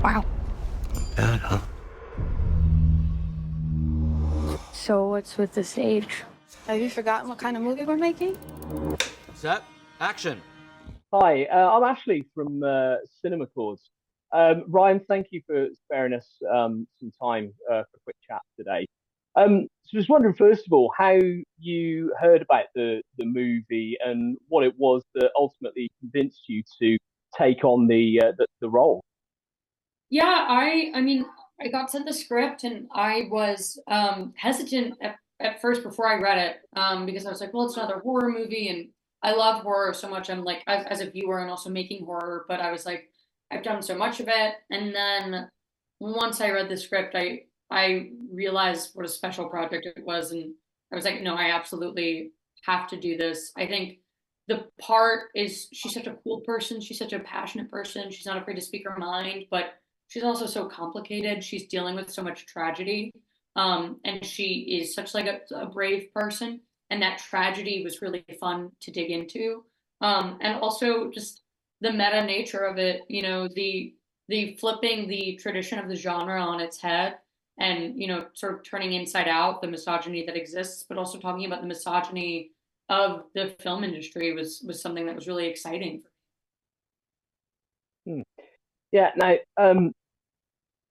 Wow. Bad, huh? So what's with the stage? Have you forgotten what kind of movie we're making? Set, action. Hi, I'm Ashley from CinemaChords. Ryan, thank you for sparing us some time for a quick chat today. So I was wondering, first of all, how you heard about the movie and what it was that ultimately convinced you to take on the role. Yeah, I mean, I got sent the script and I was hesitant at first before I read it because I was like, well, it's another horror movie and I love horror so much. I'm like, as a viewer and also making horror, but I was like, I've done so much of it. And then once I read the script, I realized what a special project it was, and I was like, no, I absolutely have to do this. I think the part is she's such a cool person, she's such a passionate person, she's not afraid to speak her mind, but she's also so complicated. She's dealing with so much tragedy. And she is such like a brave person. And that tragedy was really fun to dig into. And also just the meta nature of it, you know, the flipping the tradition of the genre on its head and, you know, sort of turning inside out the misogyny that exists, but also talking about the misogyny of the film industry was something that was really exciting. Hmm. Yeah, now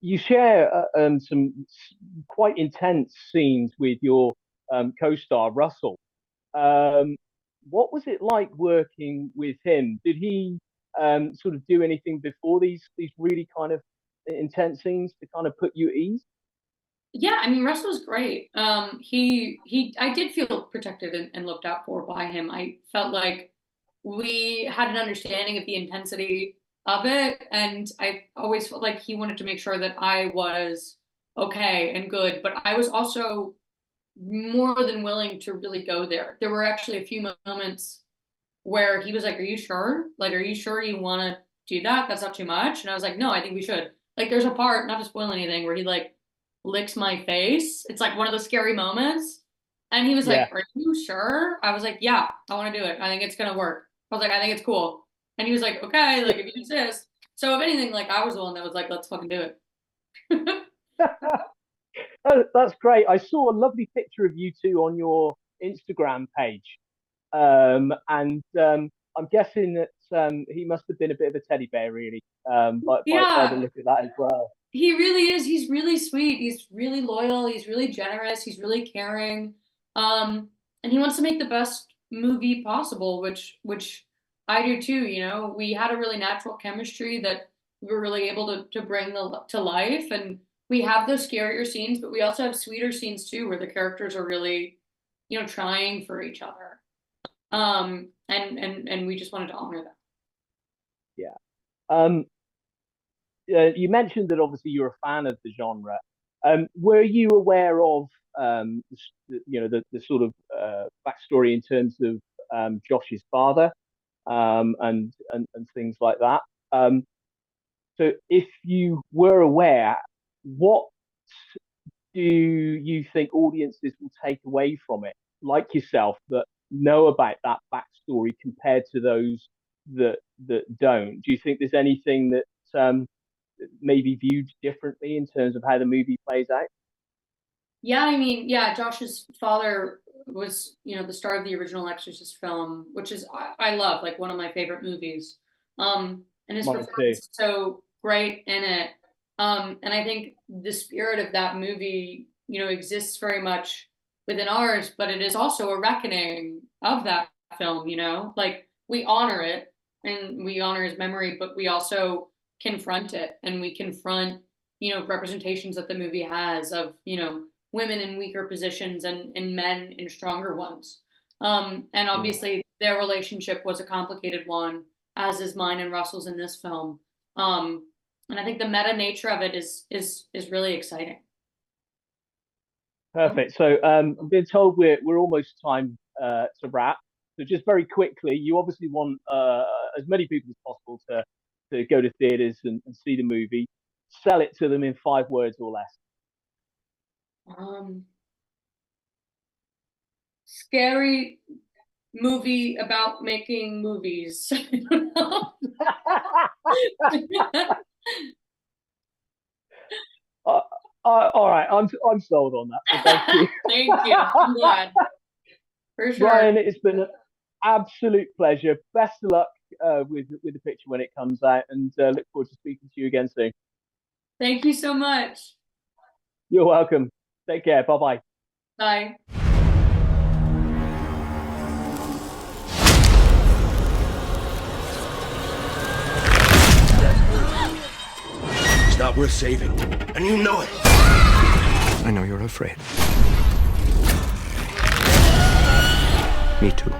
you share some quite intense scenes with your co-star Russell. Um, what was it like working with him? Did he sort of do anything before these really kind of intense scenes to kind of put you at ease? Yeah, I mean, Russ was great. I did feel protected and looked out for by him. I felt like we had an understanding of the intensity of it, and I always felt like he wanted to make sure that I was okay and good, but I was also more than willing to really go there. There were actually a few moments where he was like, "Are you sure? Like, are you sure you want to do that? That's not too much." And I was like, "No, I think we should." Like, there's a part, not to spoil anything, where he like licks my face. It's like one of those scary moments. And he was Yeah, like, "Are you sure?" I was like, "Yeah, I want to do it. I think it's gonna work." I was like, "I think it's cool." And he was like, "Okay, like if you insist." So if anything, like I was the one that was like, "Let's fucking do it." oh, that's great. I saw a lovely picture of you two on your Instagram page, and I'm guessing that he must have been a bit of a teddy bear, really, by the Yeah, look of that as well. he really is. He's really sweet. He's really loyal. He's really generous. He's really caring. Um, and he wants to make the best movie possible, which I do too. You know, we had a really natural chemistry that we were really able to bring to life, and we have those scarier scenes, but we also have sweeter scenes too, where the characters are really, you know, trying for each other. And we just wanted to honor that. Yeah. You mentioned that obviously you're a fan of the genre. Were you aware of the sort of backstory in terms of Josh's father and things like that? So if you were aware, what do you think audiences will take away from it, like yourself, that know about that backstory compared to those that don't? Do you think there's anything that may be viewed differently in terms of how the movie plays out? Yeah, I mean, yeah, Josh's father was, you know, the star of the original Exorcist film, which is I love, like one of my favorite movies. And his Mine performance too. is so great in it. And I think the spirit of that movie, you know, exists very much within ours, but it is also a reckoning of that film, you know? Like we honor it and we honor his memory, but we also confront it and we confront, you know, representations that the movie has of, you know, women in weaker positions and men in stronger ones. And Mm. obviously, their relationship was a complicated one, as is mine and Russell's in this film. Um, and I think the meta nature of it is really exciting. Perfect. So I'm being told we're almost time to wrap. So just very quickly, you obviously want as many people as possible to go to theaters and see the movie. Sell it to them in 5 words or less. Um, Scary movie about making movies. I don't know. I'm sold on that. So thank you. Thank you. I'm glad. For sure. Ryan, it's been an absolute pleasure. Best of luck with the picture when it comes out, and look forward to speaking to you again soon. Thank you so much. You're welcome. Take care. Bye-bye. Bye. It's not worth saving, and you know it. I know you're afraid. Me too.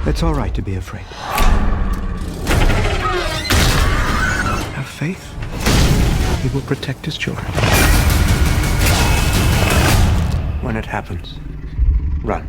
It's all right to be afraid. Have faith. He will protect his children. When it happens, run.